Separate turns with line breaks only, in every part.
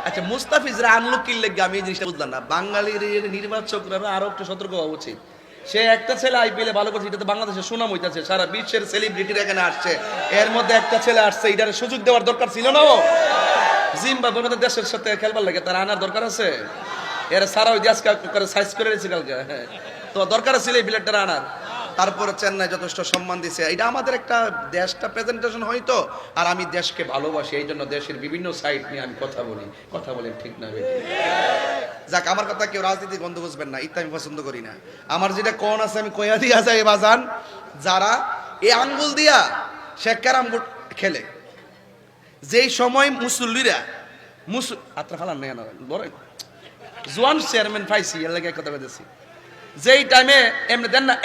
আচ্ছা, মুস্তাফিজরা আনলো কি লেগে আমি এই জিনিসটা বুঝলাম না। বাঙালির নির্বাচকরা আরো একটু সতর্ক হওয়া উচিত। সে একটা ছেলে আইপিএল এ ভালো করছে, এটা তো বাংলাদেশের সুনাম হইতাছে, সারা বিশ্বের সেলিব্রিটিরা এখানে আসছে, এর মধ্যে একটা ছেলে আসছে, এটার সুযোগ দেওয়ার দরকার ছিল না? ও জিম্বাবুয়ের মতো দেশের সাথে খেলবার লাগে, তার আনার দরকার আছে? এর সারা ওই দেশ করে সাইজ করে রেখেছে কালকে, তো দরকার ছিল এই বিলেটটা আনার। তারপরে চেন্নাই যথেষ্ট সম্মান দিছে। এটা আমাদের একটা দেশটা প্রেজেন্টেশন হয়তো, আর আমি দেশকে ভালোবাসি, এই জন্য দেশের বিভিন্ন সাইড নিয়ে আমি কথা বলেন ঠিক না বেটি? যাক, আমার কথা কেউ রাজনীতি গন্ধ বুঝবেন না, ইত্যা আমি পছন্দ করি না। আমার যেটা কোন আছে আমি কয়া দিয়া যাই বাজান, যারা এই আঙ্গুল দিয়া সে ক্যারাম বোর্ড খেলে, যেই সময় মুসল্লিরা আত্রা ফালান নেই বলেন জোয়ান চেয়ারম্যান পাইছি, এর লাগে কথা বলতেছি, যেই টাইমে এমনি দেন না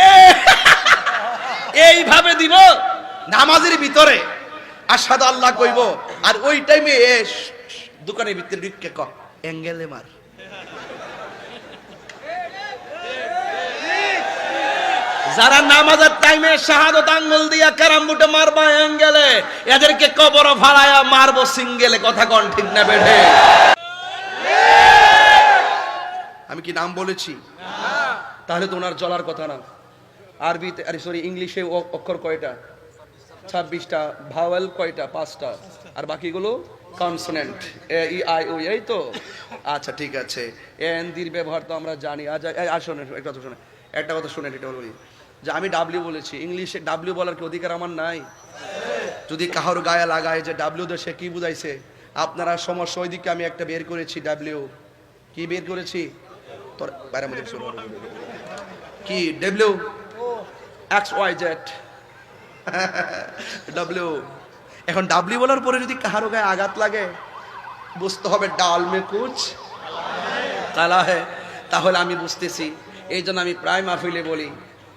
এইভাবে দিব নামাজের ভিতরে আশহাদু আল্লাহ কইব, আর ওই টাইমে দোকানের ভিতরে ঢুকে ক অ্যাঙ্গেলে মার। যারা নামাজের টাইমে শাহাদাত আঙ্গুল দিয়া ক্যারাম বোর্ডে মারবা অ্যাঙ্গেলে, এদেরকে কবর ফালায়া মারবো সিঙ্গেলে। কথা কোন ঠিক না বেঠে? আমি কি নাম বলেছি? তাহলে তো ওনার জ্বলার কথা না। আরবিতে সরি ইংলিশে অক্ষর কয়টা? 26টা। ভাওয়েল কয়টা? 5টা। আর বাকিগুলো consonant, A E I O, এই তো। আচ্ছা ঠিক আছে, এন দির ব্যবহার তো আমরা জানি। আসুন একটা কথা শুনে, একটা কথা শুনেন, এটা বলি যে আমি ডাব্লিউ বলেছি, ইংলিশে ডাব্লিউ বলার কি অধিকার আমার নাই? যদি কাহার গায়ে লাগায় যে ডাব্লিউ দিয়ে সে কি বুঝাইছে, আপনারা সমস্যা ওই দিকে আমি একটা বের করেছি। ডাব্লিউ কি বের করেছি? তোর বাইরের মধ্যে কি? W X Y Z W. এখন ডাব্লিউ বলার পরে যদি কাহারো গায়ে আঘাত লাগে, বুঝতে হবে ডাল মে কুচ কালা হে। তাহলে আমি বুঝতেছি, এই জন্য আমি প্রায় মাহফিলে বলি,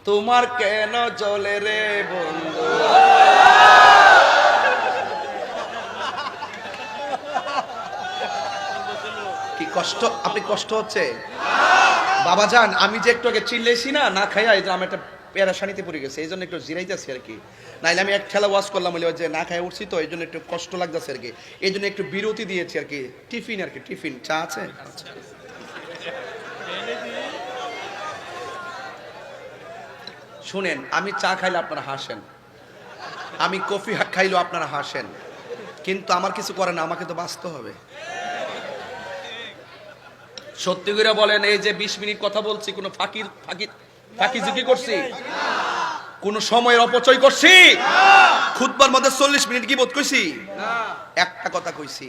তোমার কেন জ্বলে রে বন্ধু। কি কষ্ট? আপনি কষ্ট হচ্ছে বাবা যান? আমি যে একটু আগে চিল্লেছি না, না খাইয়া, এই যে আমি একটা প্যারাশানিতে পড়ে গেছে, এই জন্য একটু জিরাইতেছি আর কি। নাইলে আমি এক ঠেলা ওয়াশ করলাম, যে না খাই উঠছি তো, এই জন্য একটু কষ্ট লাগতেছে আর কি, এই জন্য একটু বিরতি দিয়েছি আর কি। টিফিন আর কি, টিফিন। চা আছে? শুনেন, আমি চা খাইলে আপনারা হাসেন, আমি কফি খাইলেও আপনারা হাসেন, কিন্তু আমার কিছু করে না, আমাকে তো বাঁচতে হবে। সত্যি করে বলেন, এই যে 20 মিনিট কথা বলছি, কোনো ফাঁকি করছি? কোন সময়ের অপচয় করছি? খুতবার মধ্যে 40 মিনিট কি বোধ কইছি? একটা কথা কইছি,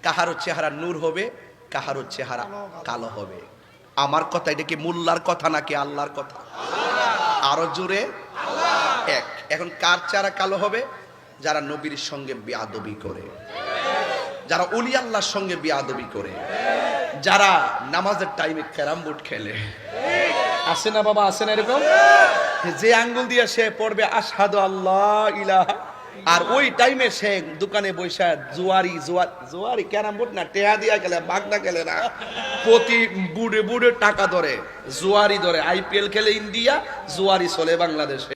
কাহারও চেহারা নূর হবে, কাহারও চেহারা কালো হবে। আমার কথা, এটা কি মোল্লার কথা নাকি আল্লাহর কথা? আরো জোরে এক। এখন কার চেহারা কালো হবে? যারা নবীর সঙ্গে বেয়াদবি করে, যারা ওলি আল্লাহর সঙ্গে বেয়াদবি করে, যারা নামাজের টাইমে ক্যারাম বোর্ড খেলে। আছে না বাবা, আছে না এরকম? যে আঙ্গুল দিয়ে সে পড়বে আশহাদু আল্লাহ ইলাহা, আর ওই টাইমে সে দোকানে বৈশা জুয়ারি ক্যারাম বোর্ড না, টেহা দিয়া খেলে, বাগনা খেলে না, প্রতি বুড়ে টাকা ধরে জুয়ারি ধরে। আইপিএল খেলে ইন্ডিয়া, জুয়ারি চলে বাংলাদেশে।